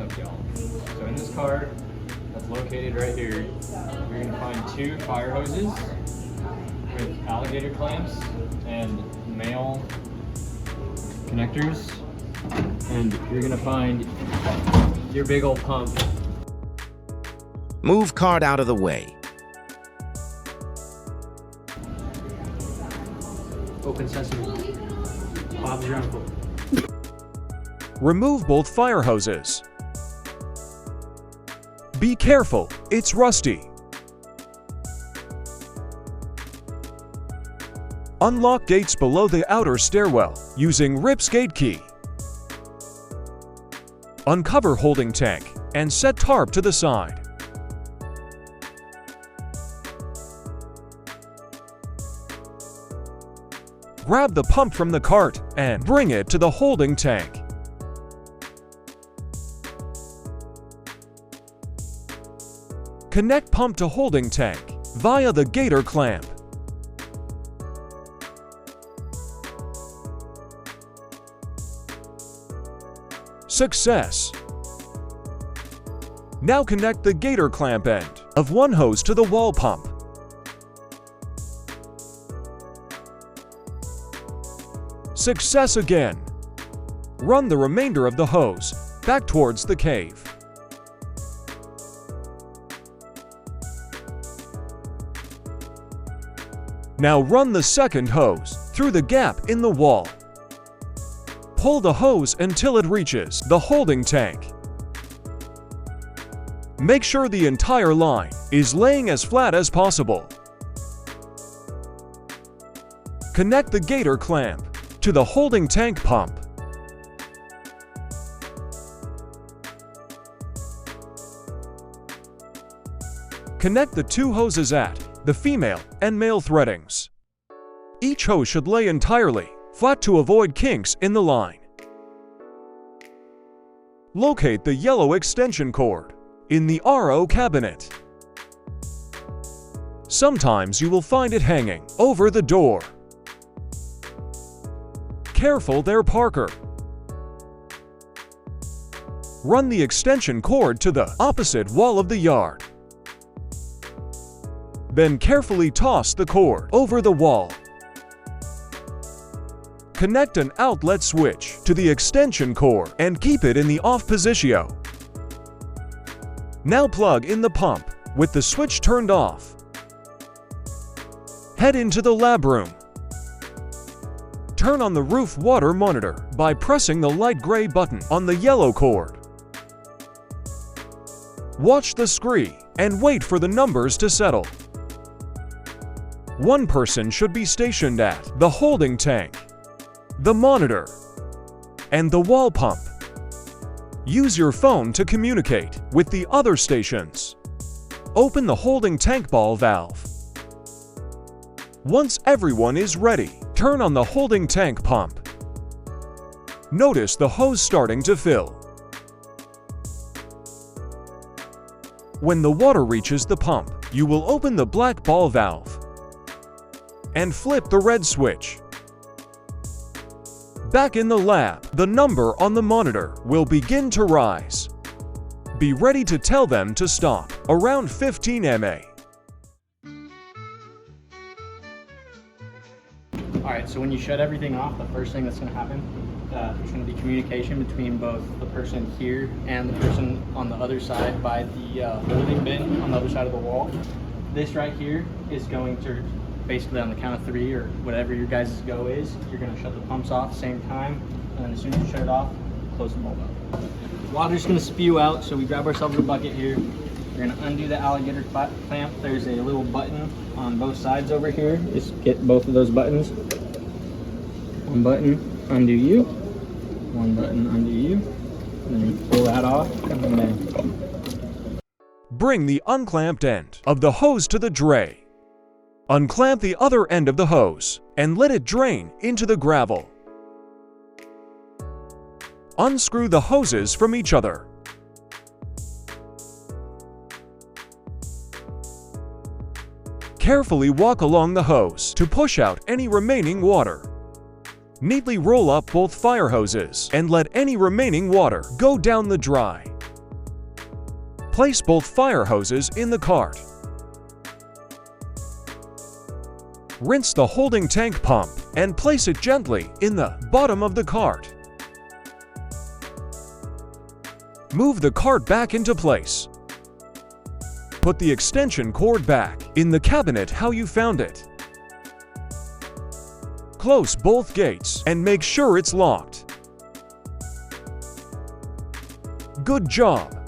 up, y'all. So in this car that's located right here, you're gonna find 2 fire hoses with alligator clamps and male connectors, and you're gonna find your big old pump. Move cart out of the way. Open sesame. Bob's your uncle. Remove both fire hoses. Be careful, it's rusty. Unlock gates below the outer stairwell using Rip's gate key. Uncover holding tank and set tarp to the side. Grab the pump from the cart and bring it to the holding tank. Connect pump to holding tank via the gator clamp. Success! Now connect the gator clamp end of one hose to the wall pump. Success again! Run the remainder of the hose back towards the cave. Now run the second hose through the gap in the wall. Pull the hose until it reaches the holding tank. Make sure the entire line is laying as flat as possible. Connect the gator clamp to the holding tank pump. Connect the 2 hoses at the female and male threadings. Each hose should lay entirely flat to avoid kinks in the line. Locate the yellow extension cord in the RO cabinet. Sometimes you will find it hanging over the door. Careful there, Parker. Run the extension cord to the opposite wall of the yard. Then carefully toss the cord over the wall. Connect an outlet switch to the extension cord and keep it in the off position. Now plug in the pump with the switch turned off. Head into the lab room. Turn on the roof water monitor by pressing the light gray button on the yellow cord. Watch the screen and wait for the numbers to settle. One person should be stationed at the holding tank, the monitor, and the wall pump. Use your phone to communicate with the other stations. Open the holding tank ball valve. Once everyone is ready, turn on the holding tank pump. Notice the hose starting to fill. When the water reaches the pump, you will open the black ball valve and flip the red switch. Back in the lab, the number on the monitor will begin to rise. Be ready to tell them to stop around 15 MA. Alright, so when you shut everything off, the first thing that's going to happen, there's going to be communication between both the person here and the person on the other side by the holding bin on the other side of the wall. This right here is going to basically, on the count of 3 or whatever your guys' go is, you're going to shut the pumps off at the same time, and then as soon as you shut it off, close the bulb up. Water's going to spew out, so we grab ourselves a bucket here. We're going to undo the alligator clamp. There's a little button on both sides over here. Just get both of those buttons. One button, undo you. One button, undo you. And then you pull that off, and then Bring the unclamped end of the hose to the dray. Unclamp the other end of the hose and let it drain into the gravel. Unscrew the hoses from each other. Carefully walk along the hose to push out any remaining water. Neatly roll up both fire hoses and let any remaining water go down the dry. Place both fire hoses in the cart. Rinse the holding tank pump and place it gently in the bottom of the cart. Move the cart back into place. Put the extension cord back in the cabinet how you found it. Close both gates and make sure it's locked. Good job!